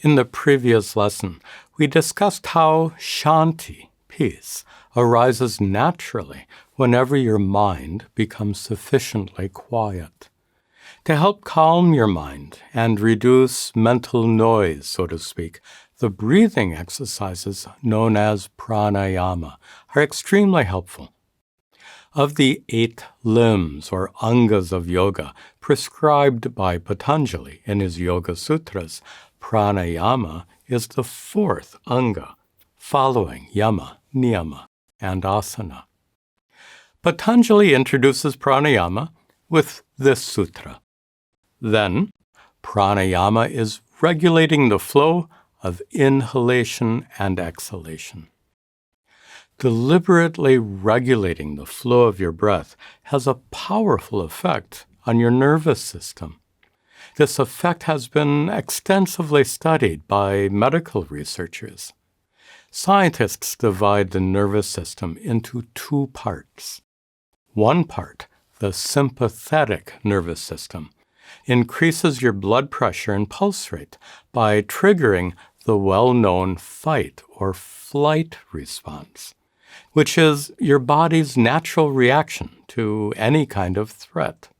In the previous lesson, we discussed how shanti, peace, arises naturally whenever your mind becomes sufficiently quiet. To help calm your mind and reduce mental noise, so to speak, the breathing exercises known as pranayama are extremely helpful. Of the 8 limbs or angas of yoga prescribed by Patanjali in his Yoga Sutras, pranayama is the 4th anga, following yama, niyama, and asana. Patanjali introduces pranayama with this sutra. Then, pranayama is regulating the flow of inhalation and exhalation. Deliberately regulating the flow of your breath has a powerful effect on your nervous system. This effect has been extensively studied by medical researchers. Scientists divide the nervous system into 2 parts. One part, the sympathetic nervous system, increases your blood pressure and pulse rate by triggering the well-known fight or flight response, which is your body's natural reaction to any kind of threat.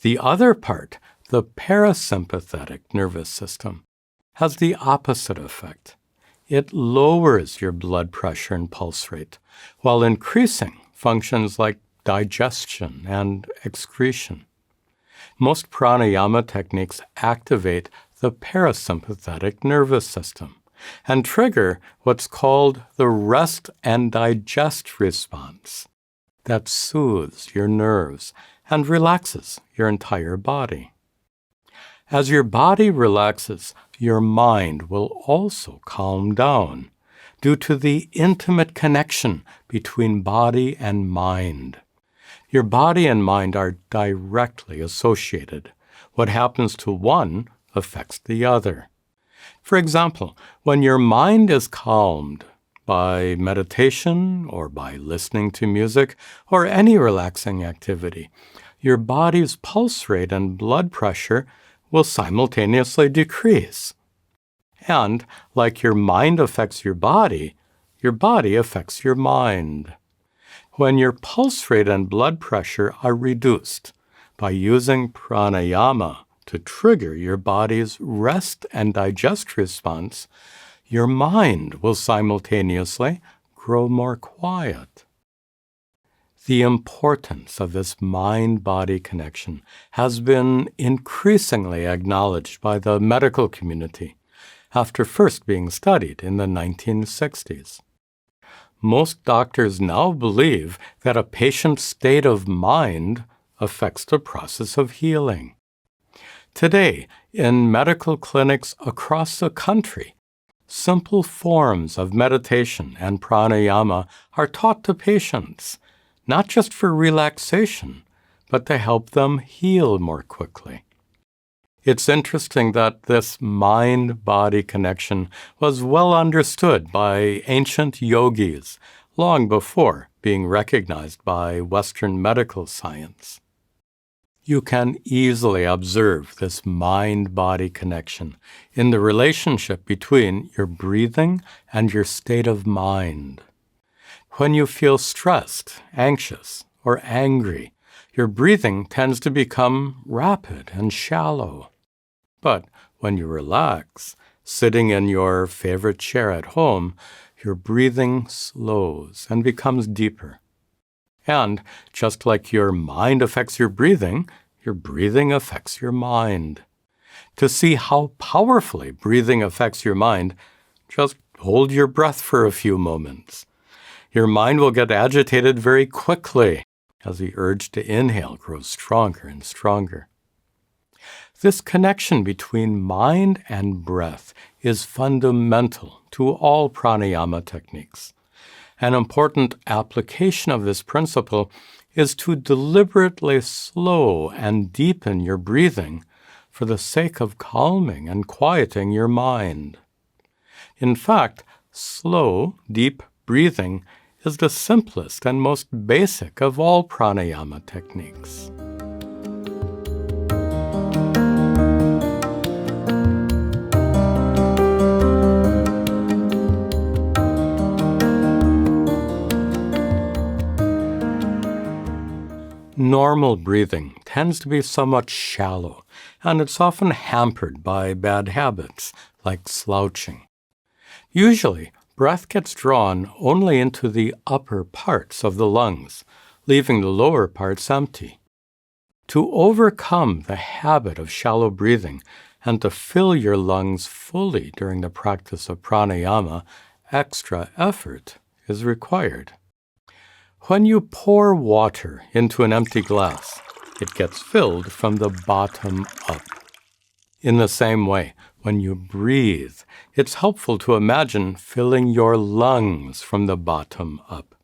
The other part, the parasympathetic nervous system, has the opposite effect. It lowers your blood pressure and pulse rate while increasing functions like digestion and excretion. Most pranayama techniques activate the parasympathetic nervous system and trigger what's called the rest and digest response that soothes your nerves and relaxes your entire body. As your body relaxes, your mind will also calm down due to the intimate connection between body and mind. Your body and mind are directly associated. What happens to one affects the other. For example, when your mind is calmed by meditation or by listening to music or any relaxing activity, your body's pulse rate and blood pressure will simultaneously decrease. And like your mind affects your body affects your mind. When your pulse rate and blood pressure are reduced by using pranayama to trigger your body's rest and digest response, your mind will simultaneously grow more quiet. The importance of this mind-body connection has been increasingly acknowledged by the medical community after first being studied in the 1960s. Most doctors now believe that a patient's state of mind affects the process of healing. Today, in medical clinics across the country, simple forms of meditation and pranayama are taught to patients, not just for relaxation, but to help them heal more quickly. It's interesting that this mind-body connection was well understood by ancient yogis long before being recognized by Western medical science. You can easily observe this mind-body connection in the relationship between your breathing and your state of mind. When you feel stressed, anxious, or angry, your breathing tends to become rapid and shallow. But when you relax, sitting in your favorite chair at home, your breathing slows and becomes deeper. And just like your mind affects your breathing affects your mind. To see how powerfully breathing affects your mind, just hold your breath for a few moments. Your mind will get agitated very quickly as the urge to inhale grows stronger and stronger. This connection between mind and breath is fundamental to all pranayama techniques. An important application of this principle is to deliberately slow and deepen your breathing for the sake of calming and quieting your mind. In fact, slow, deep breathing is the simplest and most basic of all pranayama techniques. Normal breathing tends to be somewhat shallow, and it's often hampered by bad habits like slouching. Usually, breath gets drawn only into the upper parts of the lungs, leaving the lower parts empty. To overcome the habit of shallow breathing and to fill your lungs fully during the practice of pranayama, extra effort is required. When you pour water into an empty glass, it gets filled from the bottom up. In the same way, when you breathe, it's helpful to imagine filling your lungs from the bottom up.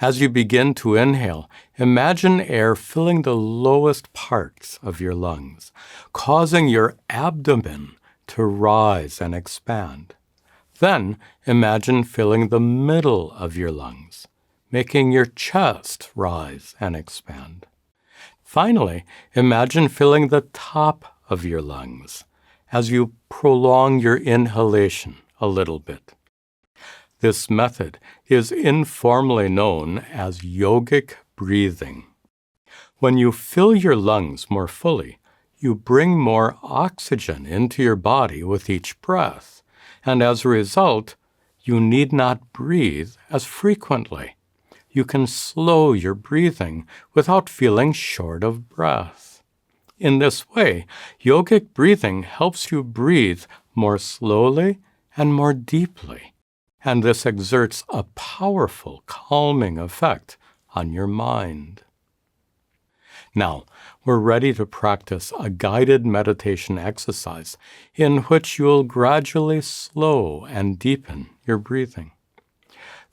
As you begin to inhale, imagine air filling the lowest parts of your lungs, causing your abdomen to rise and expand. Then imagine filling the middle of your lungs, making your chest rise and expand. Finally, imagine filling the top of your lungs as you prolong your inhalation a little bit. This method is informally known as yogic breathing. When you fill your lungs more fully, you bring more oxygen into your body with each breath, and as a result, you need not breathe as frequently. You can slow your breathing without feeling short of breath. In this way, yogic breathing helps you breathe more slowly and more deeply, and this exerts a powerful calming effect on your mind. Now, we're ready to practice a guided meditation exercise in which you'll gradually slow and deepen your breathing.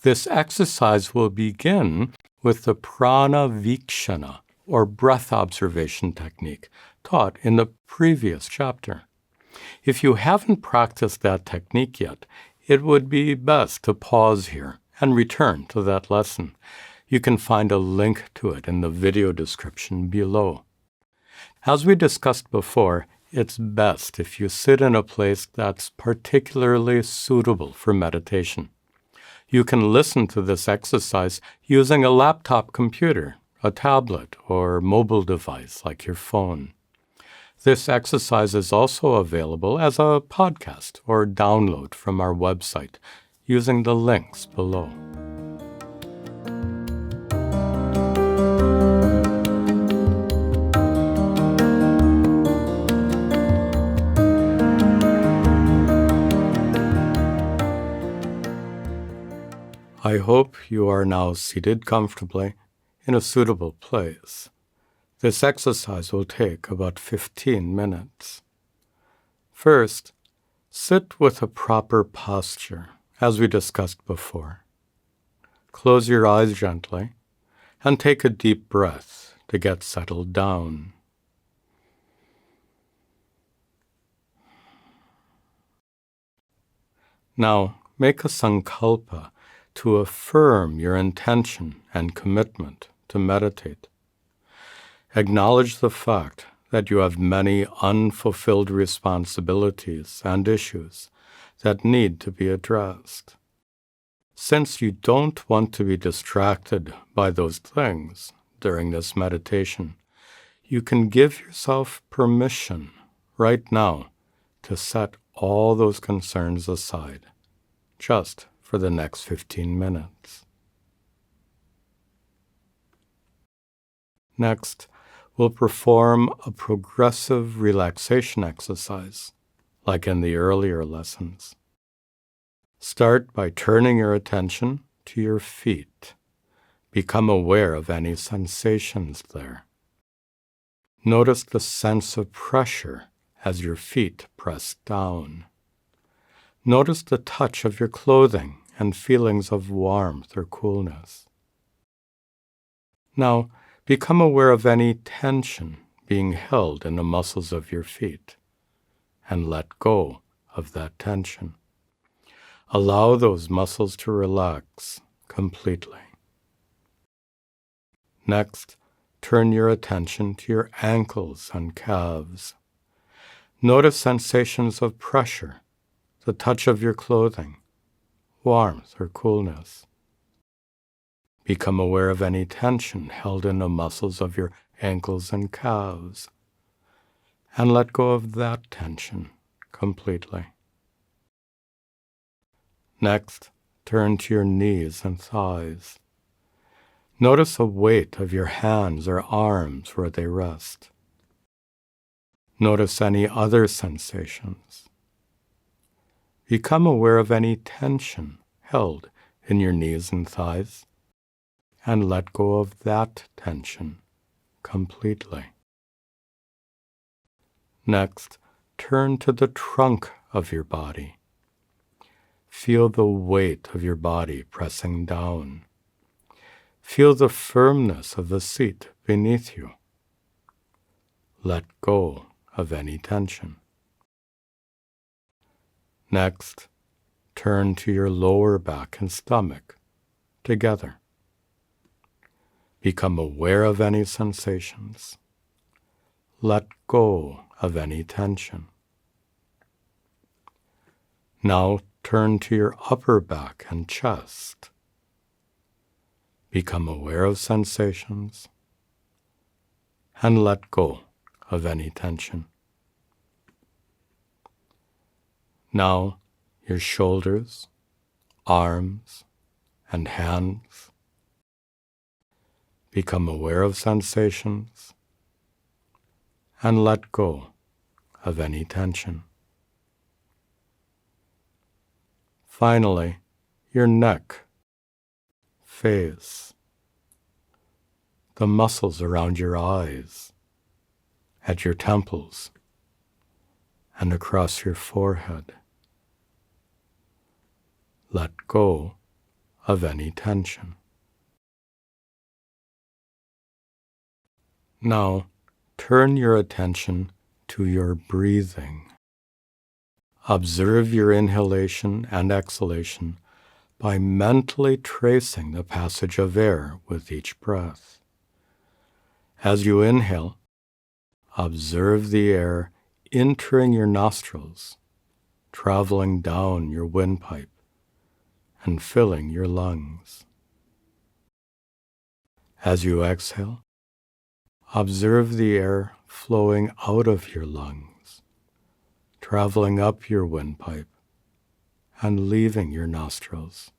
This exercise will begin with the prana vikshana, or breath observation technique, taught in the previous chapter. If you haven't practiced that technique yet, it would be best to pause here and return to that lesson. You can find a link to it in the video description below. As we discussed before, it's best if you sit in a place that's particularly suitable for meditation. You can listen to this exercise using a laptop computer, a tablet, or mobile device like your phone. This exercise is also available as a podcast or download from our website using the links below. I hope you are now seated comfortably in a suitable place. This exercise will take about 15 minutes. First, sit with a proper posture, as we discussed before. Close your eyes gently and take a deep breath to get settled down. Now, make a sankalpa to affirm your intention and commitment to meditate. Acknowledge the fact that you have many unfulfilled responsibilities and issues that need to be addressed. Since you don't want to be distracted by those things during this meditation, you can give yourself permission right now to set all those concerns aside, just for the next 15 minutes. Next, we'll perform a progressive relaxation exercise, like in the earlier lessons. Start by turning your attention to your feet. Become aware of any sensations there. Notice the sense of pressure as your feet press down. Notice the touch of your clothing and feelings of warmth or coolness. Now, become aware of any tension being held in the muscles of your feet, and let go of that tension. Allow those muscles to relax completely. Next, turn your attention to your ankles and calves. Notice sensations of pressure, the touch of your clothing, warmth or coolness. Become aware of any tension held in the muscles of your ankles and calves, and let go of that tension completely. Next, turn to your knees and thighs. Notice the weight of your hands or arms where they rest. Notice any other sensations. Become aware of any tension held in your knees and thighs, and let go of that tension completely. Next, turn to the trunk of your body. Feel the weight of your body pressing down. Feel the firmness of the seat beneath you. Let go of any tension. Next, turn to your lower back and stomach together. Become aware of any sensations. Let go of any tension. Now turn to your upper back and chest. Become aware of sensations and let go of any tension. Now your shoulders, arms, and hands. Become aware of sensations and let go of any tension. Finally, your neck, face, the muscles around your eyes, at your temples, and across your forehead. Let go of any tension. Now, turn your attention to your breathing. Observe your inhalation and exhalation by mentally tracing the passage of air with each breath. As you inhale, observe the air entering your nostrils, traveling down your windpipe, and filling your lungs. As you exhale, observe the air flowing out of your lungs, traveling up your windpipe, and leaving your nostrils.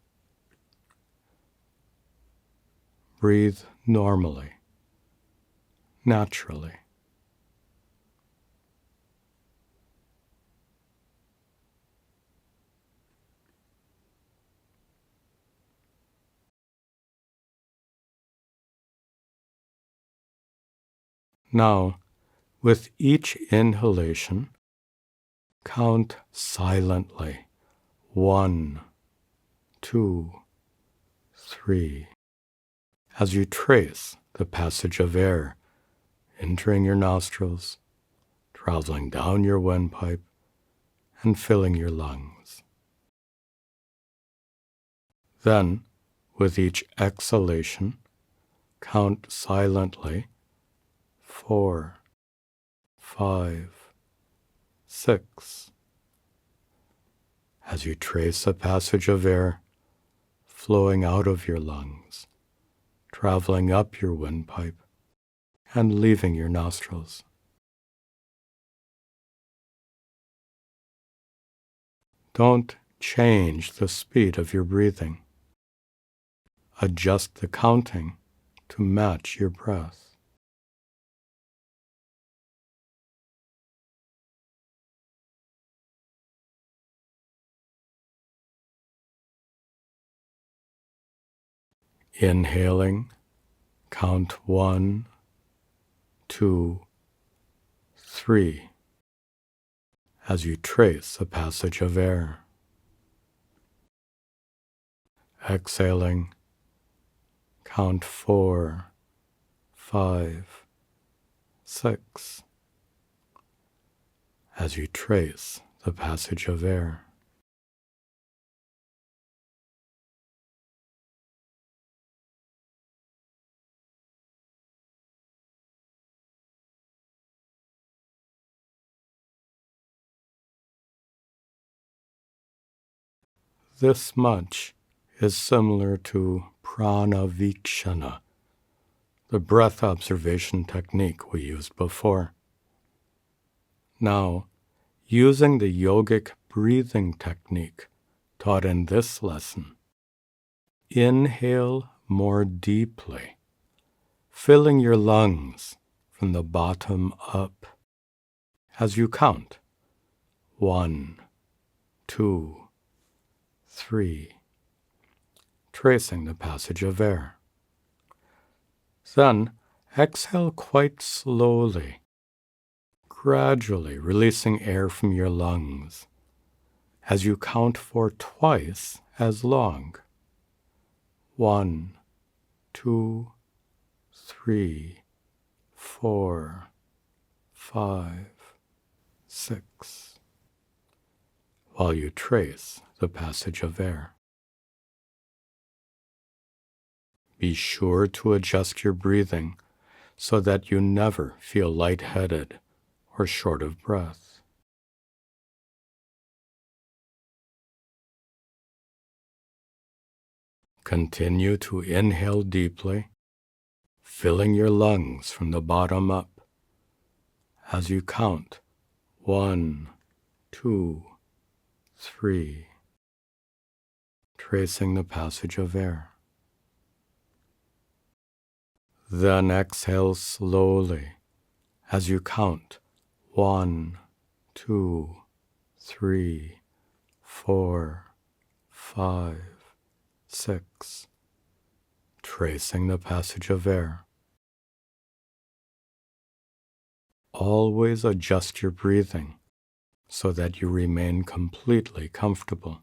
Breathe normally, naturally. Now, with each inhalation, count silently. 1, 2, 3. As you trace the passage of air entering your nostrils, traveling down your windpipe, and filling your lungs. Then, with each exhalation, count silently 4, 5, 6. As you trace the passage of air flowing out of your lungs, traveling up your windpipe, and leaving your nostrils. Don't change the speed of your breathing. Adjust the counting to match your breath. Inhaling, count 1, 2, 3, as you trace a passage of air. Exhaling, count 4, 5, 6, as you trace the passage of air. This much is similar to Pranavikshana, the breath observation technique we used before. Now, using the yogic breathing technique taught in this lesson, inhale more deeply, filling your lungs from the bottom up as you count 1, 2, 3, tracing the passage of air. Then exhale quite slowly, gradually releasing air from your lungs as you count for twice as long. 1, 2, 3, 4, 5, 6, while you trace the passage of air. Be sure to adjust your breathing so that you never feel lightheaded or short of breath. Continue to inhale deeply, filling your lungs from the bottom up as you count 1, 2, 3, tracing the passage of air. Then exhale slowly as you count 1, 2, 3, 4, 5, 6, tracing the passage of air. Always adjust your breathing so that you remain completely comfortable.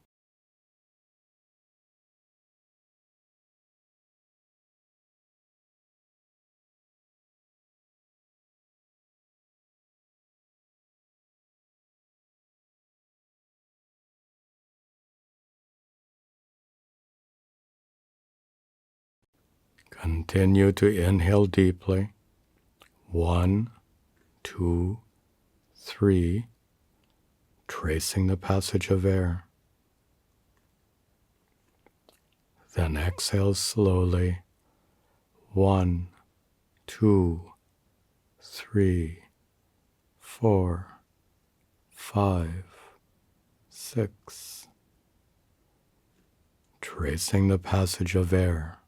Continue to inhale deeply. 1, 2, 3, tracing the passage of air. Then exhale slowly. 1, 2, 3, 4, 5, 6, tracing the passage of air.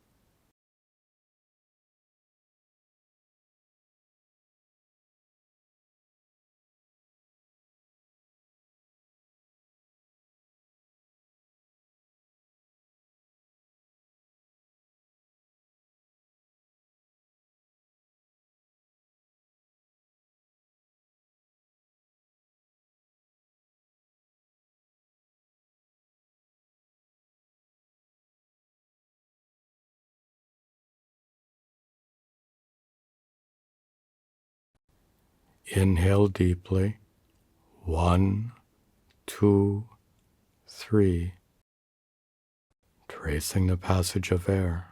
Inhale deeply. 1, 2, 3, tracing the passage of air.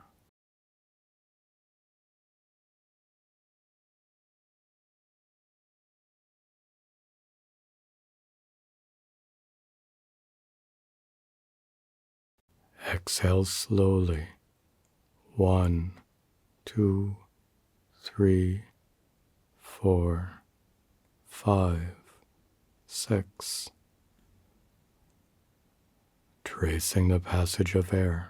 Exhale slowly. 1, 2, 3, 4, 5, 6, tracing the passage of air.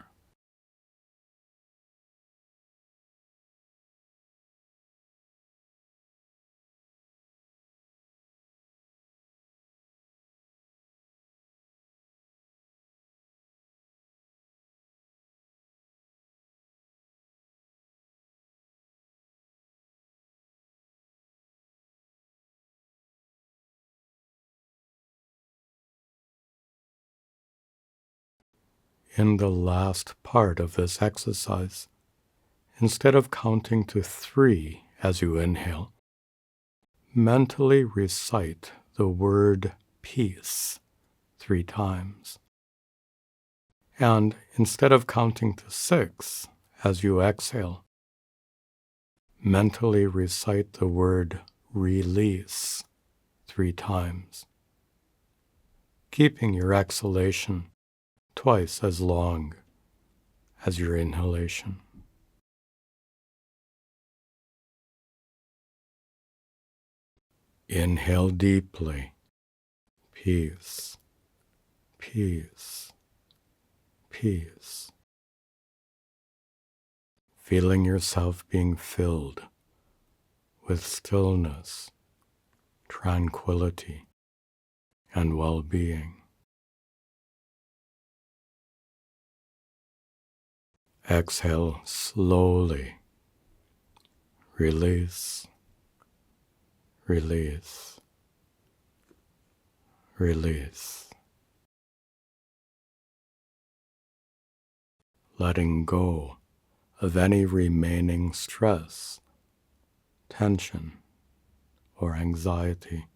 In the last part of this exercise, instead of counting to 3 as you inhale, mentally recite the word peace 3 times. And instead of counting to 6 as you exhale, mentally recite the word release 3 times, keeping your exhalation twice as long as your inhalation. Inhale deeply. Peace, peace, peace. Feeling yourself being filled with stillness, tranquility, and well-being. Exhale slowly. Release, release, release. Letting go of any remaining stress, tension, or anxiety.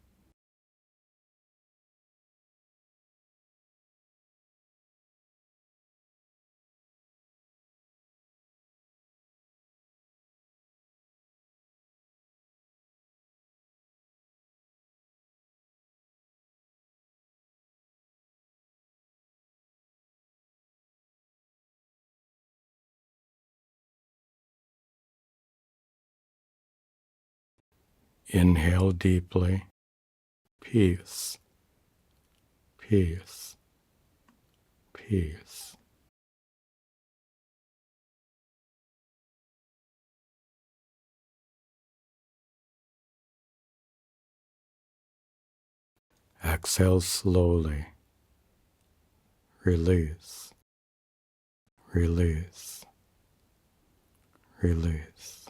Inhale deeply. Peace, peace, peace. Exhale slowly. Release, release, release.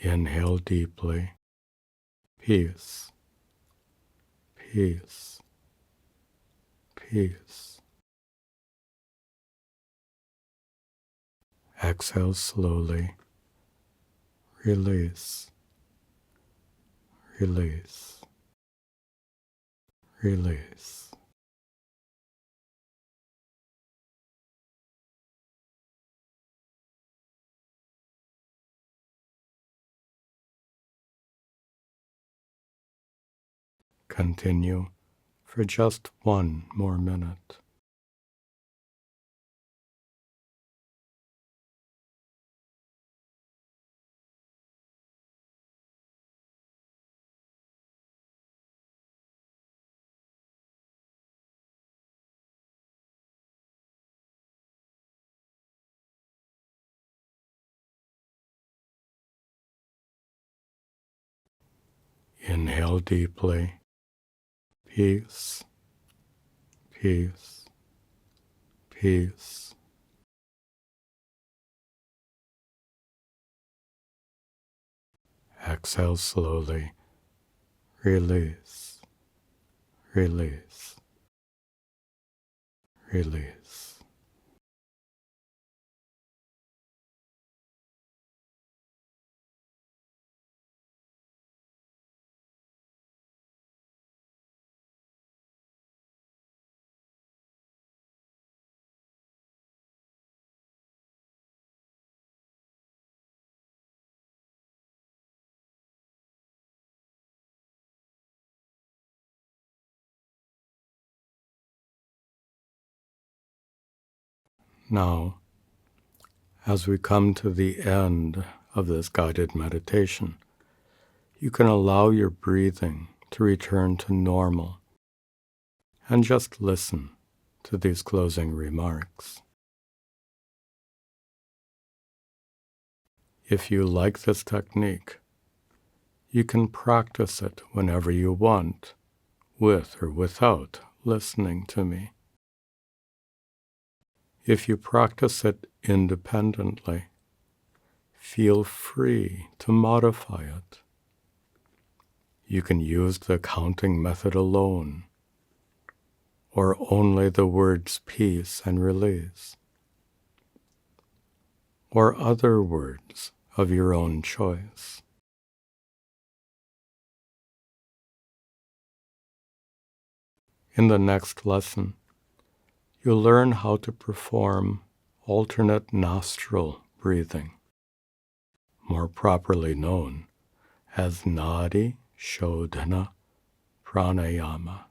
Inhale deeply. Peace, peace, peace. Exhale slowly. Release, release, release. Continue for just one more minute. Inhale deeply. Peace, peace, peace. Exhale slowly. Release, release, release. Now, as we come to the end of this guided meditation, you can allow your breathing to return to normal and just listen to these closing remarks. If you like this technique, you can practice it whenever you want, with or without listening to me. If you practice it independently, feel free to modify it. You can use the counting method alone, or only the words peace and release, or other words of your own choice. In the next lesson, you'll learn how to perform alternate nostril breathing, more properly known as Nadi, Shodhana, Pranayama.